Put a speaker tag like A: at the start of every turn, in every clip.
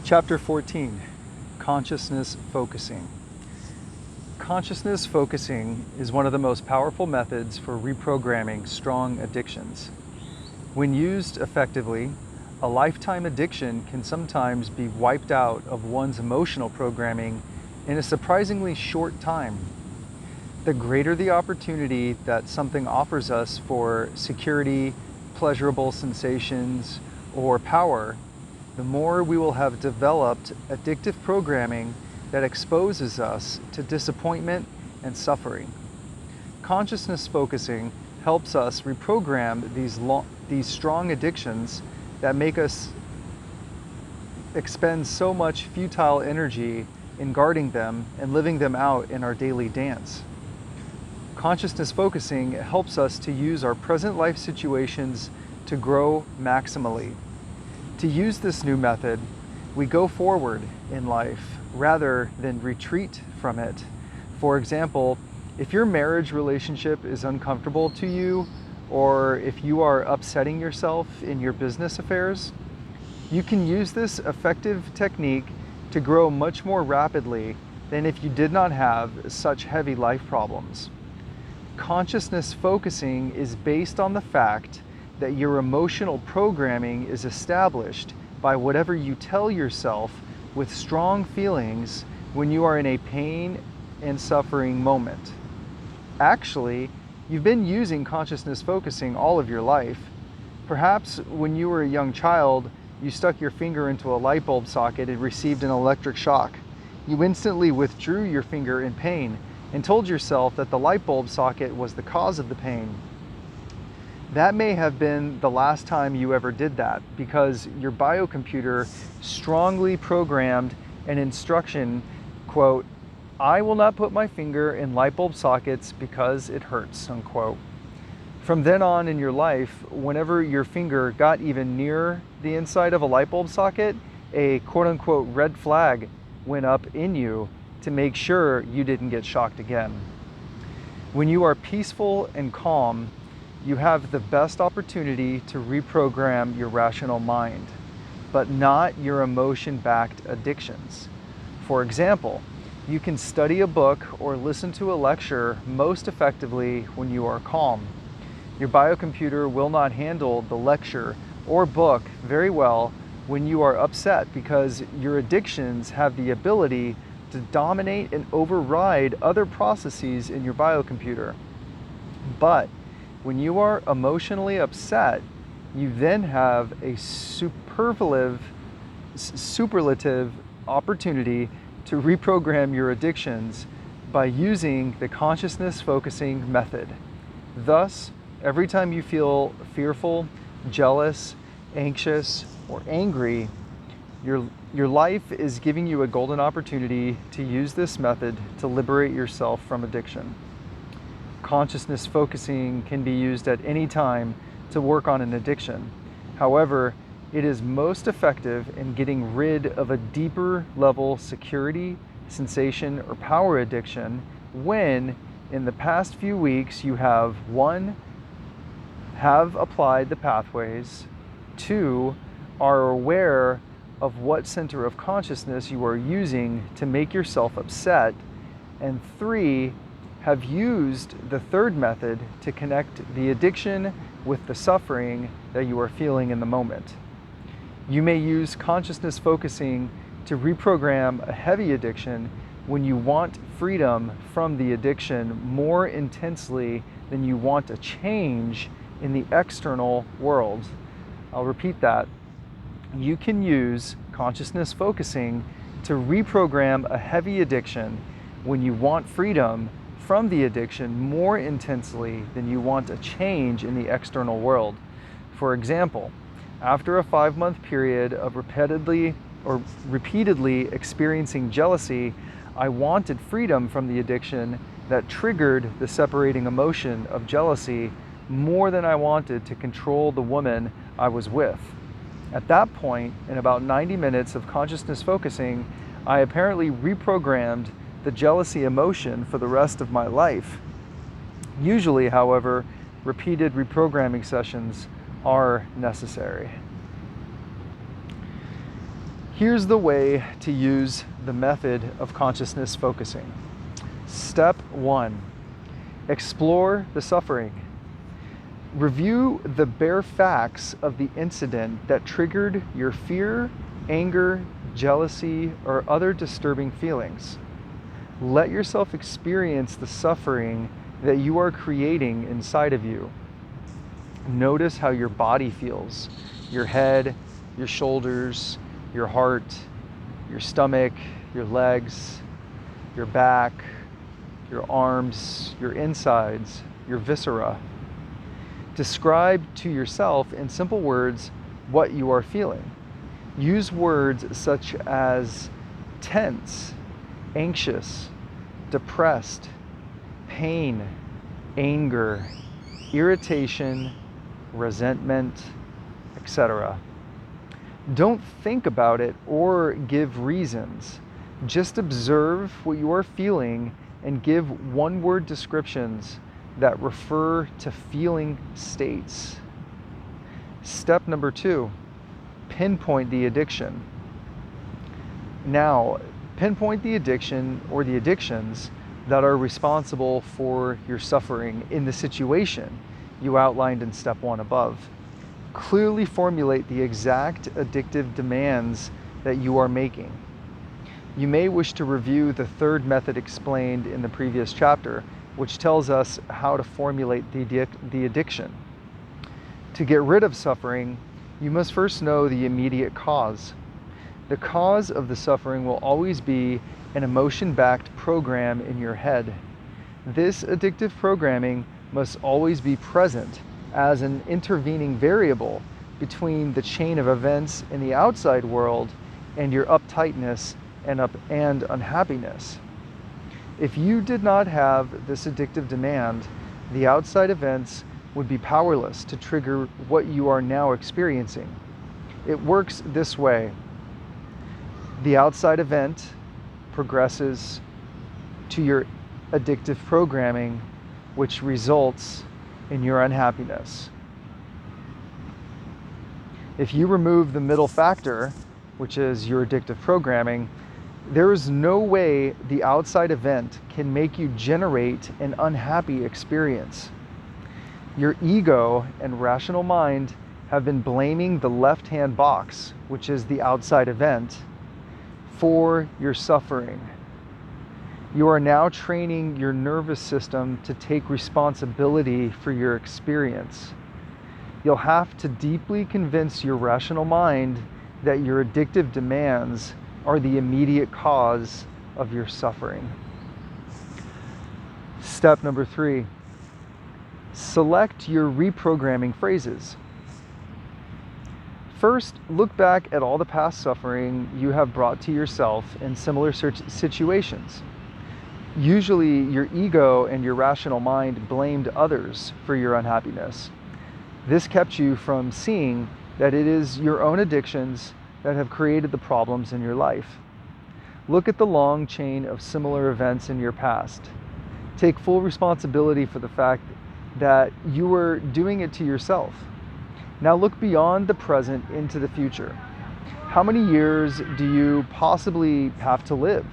A: Chapter 14, Consciousness Focusing. Consciousness focusing is one of the most powerful methods for reprogramming strong addictions. When used effectively, a lifetime addiction can sometimes be wiped out of one's emotional programming in a surprisingly short time. The greater the opportunity that something offers us for security, pleasurable sensations, or power, the more we will have developed addictive programming that exposes us to disappointment and suffering. Consciousness focusing helps us reprogram these strong addictions that make us expend so much futile energy in guarding them and living them out in our daily dance. Consciousness focusing helps us to use our present life situations to grow maximally. To use this new method, we go forward in life rather than retreat from it. For example, if your marriage relationship is uncomfortable to you, or if you are upsetting yourself in your business affairs, you can use this effective technique to grow much more rapidly than if you did not have such heavy life problems. Consciousness focusing is based on the fact that your emotional programming is established by whatever you tell yourself with strong feelings when you are in a pain and suffering moment. Actually, you've been using consciousness focusing all of your life. Perhaps when you were a young child, you stuck your finger into a light bulb socket and received an electric shock. You instantly withdrew your finger in pain and told yourself that the light bulb socket was the cause of the pain. That may have been the last time you ever did that because your biocomputer strongly programmed an instruction, quote, "I will not put my finger in light bulb sockets because it hurts," unquote. From then on in your life, whenever your finger got even near the inside of a light bulb socket, a quote-unquote red flag went up in you to make sure you didn't get shocked again. When you are peaceful and calm, you have the best opportunity to reprogram your rational mind, but not your emotion-backed addictions. For example, you can study a book or listen to a lecture most effectively when you are calm. Your biocomputer will not handle the lecture or book very well when you are upset because your addictions have the ability to dominate and override other processes in your biocomputer. But when you are emotionally upset, you then have a superlative opportunity to reprogram your addictions by using the consciousness focusing method. Thus, every time you feel fearful, jealous, anxious, or angry, your life is giving you a golden opportunity to use this method to liberate yourself from addiction. Consciousness focusing can be used at any time to work on an addiction. However, it is most effective in getting rid of a deeper level security, sensation, or power addiction when, in the past few weeks, you have 1. Have applied the pathways, 2. Are aware of what center of consciousness you are using to make yourself upset, and 3. Have used the third method to connect the addiction with the suffering that you are feeling in the moment. You may use consciousness focusing to reprogram a heavy addiction when you want freedom from the addiction more intensely than you want a change in the external world. I'll repeat that. You can use consciousness focusing to reprogram a heavy addiction when you want freedom from the addiction more intensely than you want a change in the external world. For example, after a 5-month period of repeatedly experiencing jealousy, I wanted freedom from the addiction that triggered the separating emotion of jealousy more than I wanted to control the woman I was with. At that point, in about 90 minutes of consciousness focusing, I apparently reprogrammed the jealousy emotion for the rest of my life. Usually, however, repeated reprogramming sessions are necessary. Here's the way to use the method of consciousness focusing. Step 1, explore the suffering. Review the bare facts of the incident that triggered your fear, anger, jealousy, or other disturbing feelings. Let yourself experience the suffering that you are creating inside of you. Notice how your body feels, your head, your shoulders, your heart, your stomach, your legs, your back, your arms, your insides, your viscera. Describe to yourself in simple words what you are feeling. Use words such as tense, anxious, depressed, pain, anger, irritation, resentment, etc. Don't think about it or give reasons. Just observe what you are feeling and give one-word descriptions that refer to feeling states. Step number 2, pinpoint the addiction. Now, pinpoint the addiction or the addictions that are responsible for your suffering in the situation you outlined in step 1 above. Clearly formulate the exact addictive demands that you are making. You may wish to review the third method explained in the previous chapter, which tells us how to formulate the addiction. To get rid of suffering, you must first know the immediate cause. The cause of the suffering will always be an emotion-backed program in your head. This addictive programming must always be present as an intervening variable between the chain of events in the outside world and your uptightness and unhappiness. If you did not have this addictive demand, the outside events would be powerless to trigger what you are now experiencing. It works this way. The outside event progresses to your addictive programming, which results in your unhappiness. If you remove the middle factor, which is your addictive programming, there is no way the outside event can make you generate an unhappy experience. Your ego and rational mind have been blaming the left-hand box, which is the outside event, for your suffering. You are now training your nervous system to take responsibility for your experience. You'll have to deeply convince your rational mind that your addictive demands are the immediate cause of your suffering. Step number 3, select your reprogramming phrases. First, look back at all the past suffering you have brought to yourself in similar situations. Usually, your ego and your rational mind blamed others for your unhappiness. This kept you from seeing that it is your own addictions that have created the problems in your life. Look at the long chain of similar events in your past. Take full responsibility for the fact that you were doing it to yourself. Now look beyond the present into the future. How many years do you possibly have to live?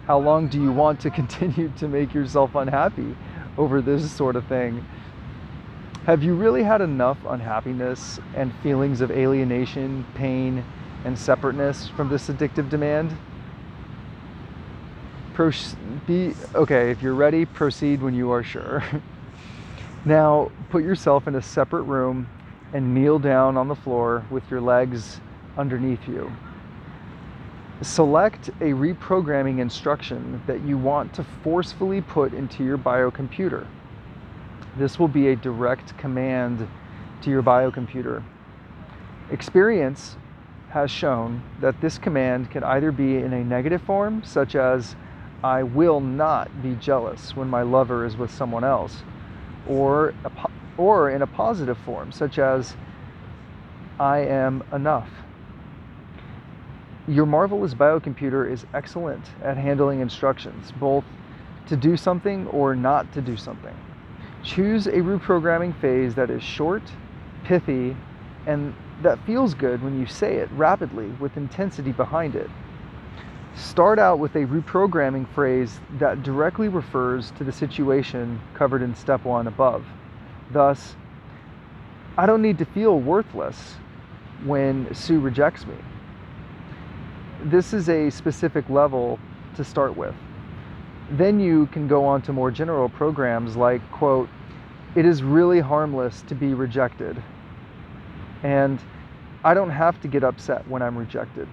A: How long do you want to continue to make yourself unhappy over this sort of thing? Have you really had enough unhappiness and feelings of alienation, pain, and separateness from this addictive demand? Okay, if you're ready, proceed when you are sure. Now, put yourself in a separate room and kneel down on the floor with your legs underneath you. Select a reprogramming instruction that you want to forcefully put into your biocomputer. This will be a direct command to your biocomputer. Experience has shown that this command can either be in a negative form, such as, I will not be jealous when my lover is with someone else, or in a positive form, such as, I am enough. Your marvelous biocomputer is excellent at handling instructions, both to do something or not to do something. Choose a reprogramming phase that is short, pithy, and that feels good when you say it rapidly with intensity behind it. Start out with a reprogramming phrase that directly refers to the situation covered in step 1 above. Thus, I don't need to feel worthless when Sue rejects me. This is a specific level to start with. Then you can go on to more general programs like, quote, it is really harmless to be rejected, and I don't have to get upset when I'm rejected.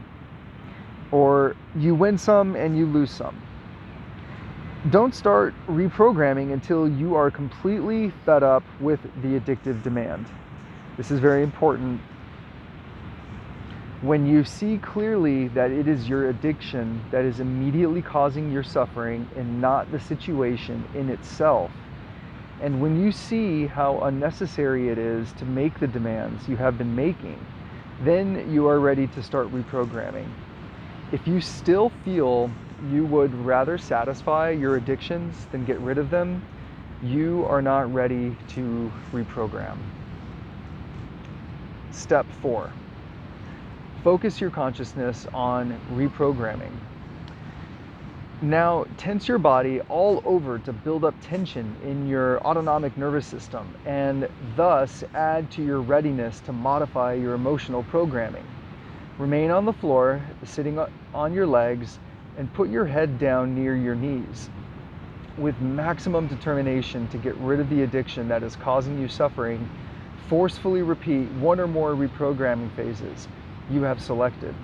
A: Or you win some and you lose some. Don't start reprogramming until you are completely fed up with the addictive demand. This is very important. When you see clearly that it is your addiction that is immediately causing your suffering and not the situation in itself, and when you see how unnecessary it is to make the demands you have been making, then you are ready to start reprogramming. If you still feel you would rather satisfy your addictions than get rid of them, you are not ready to reprogram. Step 4. Focus your consciousness on reprogramming. Now, tense your body all over to build up tension in your autonomic nervous system and thus add to your readiness to modify your emotional programming. Remain on the floor, sitting on your legs, and put your head down near your knees. With maximum determination to get rid of the addiction that is causing you suffering, forcefully repeat one or more reprogramming phases you have selected.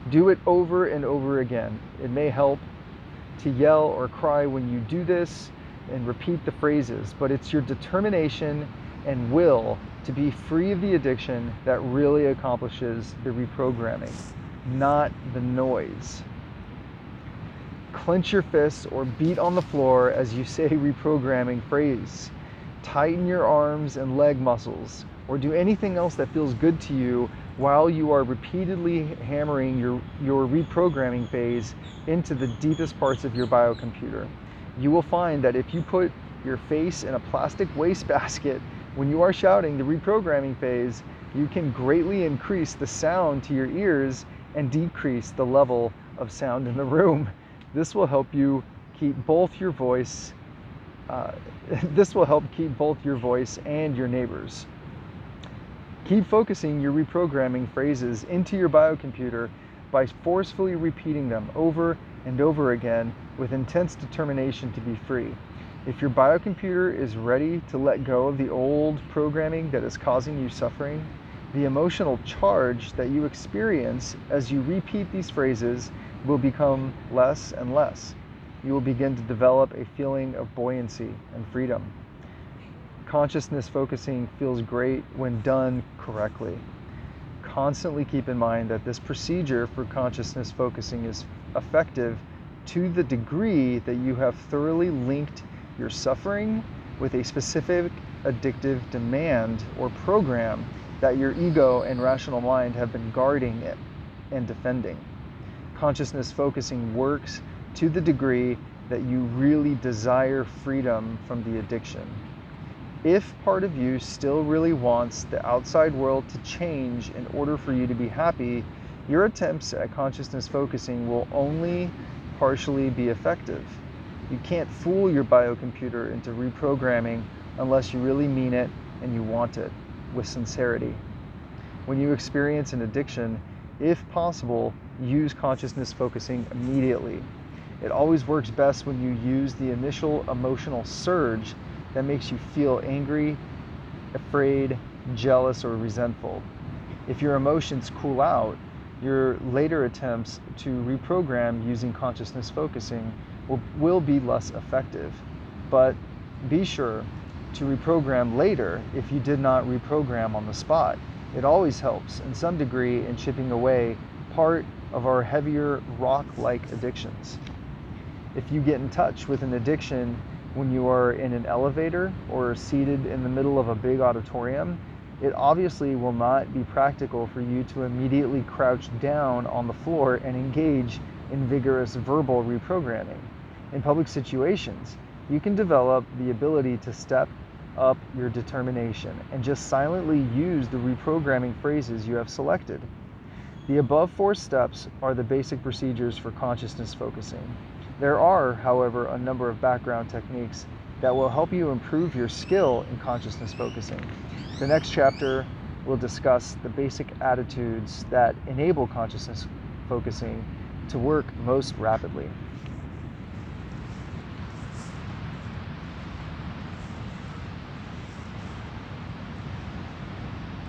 A: Do it over and over again. It may help to yell or cry when you do this and repeat the phrases, but it's your determination and will to be free of the addiction that really accomplishes the reprogramming, not the noise. Clench your fists or beat on the floor as you say reprogramming phrase. Tighten your arms and leg muscles, or do anything else that feels good to you while you are repeatedly hammering your reprogramming phase into the deepest parts of your biocomputer. You will find that if you put your face in a plastic wastebasket when you are shouting the reprogramming phase, you can greatly increase the sound to your ears and decrease the level of sound in the room. This will help you keep both your voice. This will help keep both your voice and your neighbors. Keep focusing your reprogramming phrases into your biocomputer by forcefully repeating them over and over again with intense determination to be free. If your biocomputer is ready to let go of the old programming that is causing you suffering, the emotional charge that you experience as you repeat these phrases will become less and less. You will begin to develop a feeling of buoyancy and freedom. Consciousness focusing feels great when done correctly. Constantly keep in mind that this procedure for consciousness focusing is effective to the degree that you have thoroughly linked your suffering with a specific addictive demand or program that your ego and rational mind have been guarding and defending. Consciousness focusing works to the degree that you really desire freedom from the addiction. If part of you still really wants the outside world to change in order for you to be happy, your attempts at consciousness focusing will only partially be effective. You can't fool your biocomputer into reprogramming unless you really mean it and you want it with sincerity. When you experience an addiction, if possible, use consciousness focusing immediately. It always works best when you use the initial emotional surge that makes you feel angry, afraid, jealous, or resentful. If your emotions cool out, your later attempts to reprogram using consciousness focusing will be less effective. But be sure to reprogram later if you did not reprogram on the spot. It always helps in some degree in chipping away part of our heavier rock-like addictions. If you get in touch with an addiction when you are in an elevator or seated in the middle of a big auditorium, it obviously will not be practical for you to immediately crouch down on the floor and engage in vigorous verbal reprogramming. In public situations, you can develop the ability to step up your determination and just silently use the reprogramming phrases you have selected. The above 4 steps are the basic procedures for consciousness focusing. There are, however, a number of background techniques that will help you improve your skill in consciousness focusing. The next chapter will discuss the basic attitudes that enable consciousness focusing to work most rapidly.